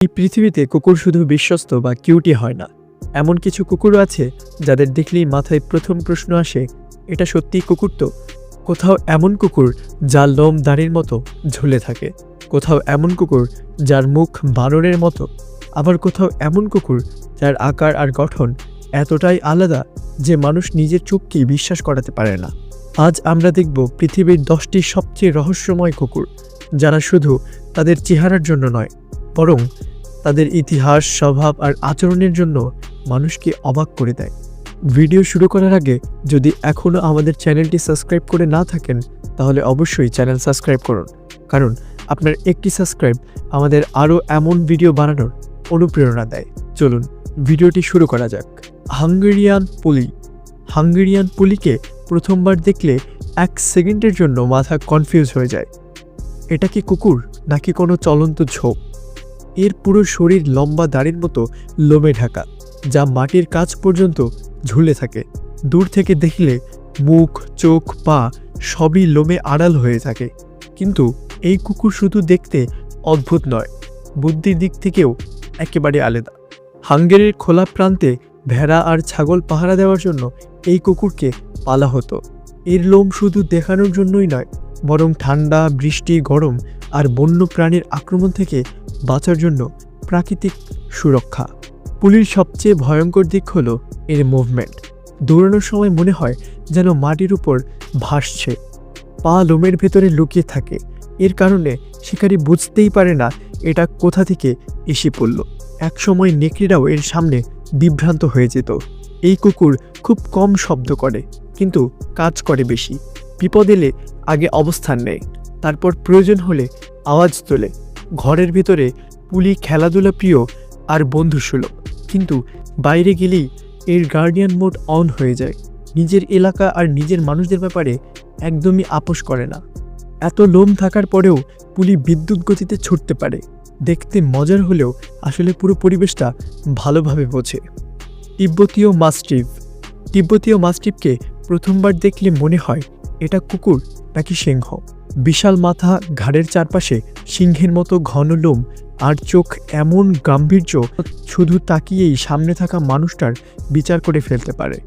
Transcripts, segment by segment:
এই পৃথিবীতে কুকুর শুধু বিশ্বস্ত বা কিউটই হয় না, এমন কিছু কুকুরও আছে যাদের দেখলেই মাথায় প্রথম প্রশ্ন আসে, এটা সত্যিই কুকুর তো? কোথাও এমন কুকুর যার লোম দাড়ির মতো ঝুলে থাকে, কোথাও এমন কুকুর যার মুখ বানরের মতো, আবার কোথাও এমন কুকুর যার আকার আর গঠন এতটাই আলাদা যে মানুষ নিজের চোখকেই বিশ্বাস করাতে পারে না। আজ আমরা দেখব পৃথিবীর 10টি সবচেয়ে রহস্যময় কুকুর, যারা শুধু তাদের চেহারার জন্য নয়, বরং তাদের ইতিহাস, স্বভাব আর আচরণের জন্য মানুষকে অবাক করে দেয়। ভিডিও শুরু করার আগে যদি এখনও আমাদের চ্যানেলটি সাবস্ক্রাইব করে না থাকেন, তাহলে অবশ্যই চ্যানেল সাবস্ক্রাইব করুন, কারণ আপনার একটি সাবস্ক্রাইব আমাদের আরও এমন ভিডিও বানানোর অনুপ্রেরণা দেয়। চলুন ভিডিওটি শুরু করা যাক। হাঙ্গেরিয়ান পুলি। হাঙ্গেরিয়ান পুলিকে প্রথমবার দেখলে 1 সেকেন্ডের জন্য মাথা কনফিউজ হয়ে যায়। এটা কি কুকুর নাকি কোনো চলন্ত ঝোপ? এর পুরো শরীর লম্বা দাড়ির মতো লোমে ঢাকা, যা মাটির কাছ পর্যন্ত ঝুলে থাকে। দূর থেকে দেখলে মুখ, চোখ, পা সবই লোমে আড়াল হয়ে থাকে। কিন্তু এই কুকুর শুধু দেখতে অদ্ভুত নয়, বুদ্ধির দিক থেকেও একেবারে আলাদা। হাঙ্গেরির খোলা প্রান্তে ভেড়া আর ছাগল পাহারা দেওয়ার জন্য এই কুকুরকে পালা হতো। এর লোম শুধু দেখানোর জন্যই নয়, বরং ঠান্ডা, বৃষ্টি, গরম আর বন্য প্রাণীর আক্রমণ থেকে বাঁচার জন্য প্রাকৃতিক সুরক্ষা। পুলির সবচেয়ে ভয়ঙ্কর দিক হলো এর মুভমেন্ট। দৌড়ানোর সময় মনে হয় যেন মাটির উপর ভাসছে, পা লোমের ভেতরে লুকিয়ে থাকে। এর কারণে শিকারী বুঝতেই পারে না এটা কোথা থেকে এসে পড়ল। একসময় নেকড়েরাও এর সামনে বিভ্রান্ত হয়ে যেত। এই কুকুর খুব কম শব্দ করে, কিন্তু কাজ করে বেশি। বিপদ এলে আগে অবস্থান নেয়, তারপর প্রয়োজন হলে আওয়াজ তোলে। ঘরের ভিতরে পুলি খেলাধুলা প্রিয় আর বন্ধুসুলভ, কিন্তু বাইরে গেলেই এর গার্ডিয়ান মোড অন হয়ে যায়। নিজের এলাকা আর নিজের মানুষদের ব্যাপারে একদমই আপোস করে না। এত লোম থাকার পরেও পুলি বিদ্যুৎ গতিতে ছুটতে পারে। দেখতে মজার হলেও আসলে পুরো পরিবেশটা ভালোভাবে বোঝে। তিব্বতীয় মাস্টিফ। তিব্বতীয় মাস্টিফকে প্রথমবার দেখলে মনে হয় এটা কুকুর নাকি সিংহ। বিশাল মাথা, ঘাড়ের চারপাশে সিংহের মতো ঘন লোম আর চোখ এমন গাম্ভীর্য, শুধু তাকিয়েই সামনে থাকা মানুষটার বিচার করে ফেলতে পারে।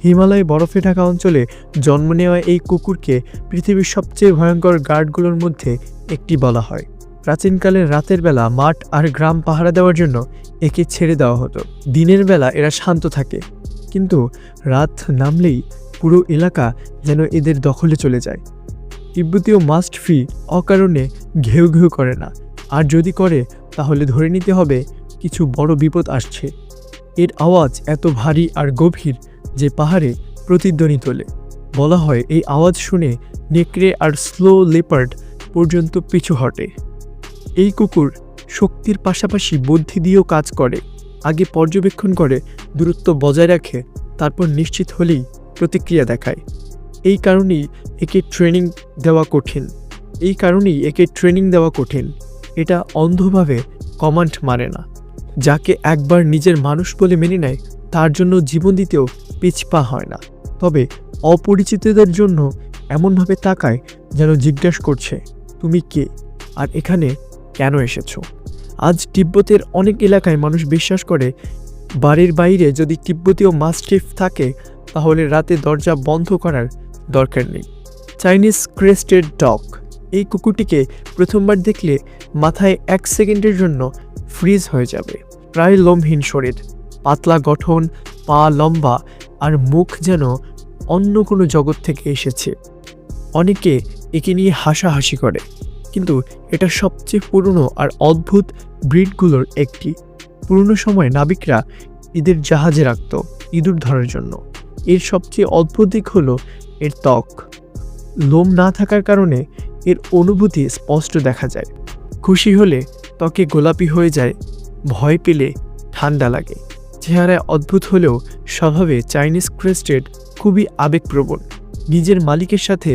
হিমালয়ে বরফে ঢাকা অঞ্চলে জন্ম নেওয়া এই কুকুরকে পৃথিবীর সবচেয়ে ভয়ঙ্কর গার্ডগুলোর মধ্যে একটি বলা হয়। প্রাচীনকালে রাতের বেলা মাঠ আর গ্রাম পাহারা দেওয়ার জন্য একে ছেড়ে দেওয়া হতো। দিনের বেলা এরা শান্ত থাকে, কিন্তু রাত নামলেই পুরো এলাকা যেন এদের দখলে চলে যায়। তিব্বতীয় মাস্টফি অকারণে ঘেউ ঘেউ করে না, আর যদি করে তাহলে ধরে নিতে হবে কিছু বড় বিপদ আসছে। এর আওয়াজ এত ভারী আর গভীর যে পাহাড়ে প্রতিধ্বনি তোলে। বলা হয় এই আওয়াজ শুনে নেকড়ে আর স্লো লেপার্ড পর্যন্ত পিছু হটে। এই কুকুর শক্তির পাশাপাশি বুদ্ধি দিয়েও কাজ করে। আগে পর্যবেক্ষণ করে, দূরত্ব বজায় রাখে, তারপর নিশ্চিত হলেই প্রতিক্রিয়া দেখায়। এই কারণেই একে ট্রেনিং দেওয়া কঠিন। এটা অন্ধভাবে কমান্ড মারে না। যাকে একবার নিজের মানুষ বলে মেনে নেয়, তার জন্য জীবন দিতেও পিছপা হয় না। তবে অপরিচিতদের জন্য এমনভাবে তাকায় যেন জিজ্ঞাসা করছে, তুমি কে আর এখানে কেন এসেছো? আজ তিব্বতের অনেক এলাকায় মানুষ বিশ্বাস করে বাড়ির বাইরে যদি তিব্বতীয় মাস্টিফ থাকে, তাহলে রাতে দরজা বন্ধ করার দরকার নেই। Chinese crested dog. এই কুকুরটিকে প্রথমবার দেখলে মাথায় 1 সেকেন্ডের জন্য ফ্রিজ হয়ে যাবে। প্রায় লোমহীন শরীর, পাতলা গঠন, পা লম্বা আর মুখ যেন অন্য কোনো জগৎ থেকে এসেছে। অনেকে একে নিয়ে হাসাহাসি করে, কিন্তু এটা সবচেয়ে পুরনো আর অদ্ভুত ব্রিডগুলোর একটি। পুরনো সময় নাবিকরা এদের জাহাজে রাখত ইঁদুর ধরার জন্য। এর সবচেয়ে অদ্ভুত দিক হলো এর ত্বক। লোম না থাকার কারণে এর অনুভূতি স্পষ্ট দেখা যায়। খুশি হলে ত্বকে গোলাপি হয়ে যায়, ভয় পেলে ঠান্ডা লাগে। চেহারায় অদ্ভুত হলেও স্বভাবে চাইনিজ ক্রেস্টেড খুবই আবেগপ্রবণ। নিজের মালিকের সাথে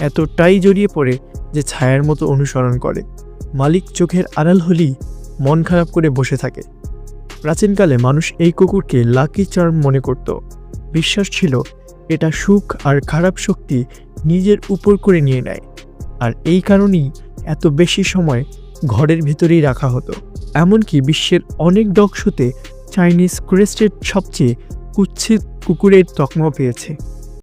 এতটাই জড়িয়ে পড়ে যে ছায়ার মতো অনুসরণ করে। মালিক চোখের আড়াল হলেই মন খারাপ করে বসে থাকে। প্রাচীনকালে মানুষ এই কুকুরকে লাকি চার্ম মনে করত। বিশ্বাস ছিল এটা সুখ আর খারাপ শক্তি নিজের উপর করে নিয়ে নেয়। আর এই কারণেই এত বেশি সময় ঘরের ভিতরেই রাখা হতো। এমনকি বিশ্বের অনেক ডগ শোতে চাইনিজ ক্রেস্টেড সবচেয়ে কুৎসিত কুকুরের তকমাও পেয়েছে।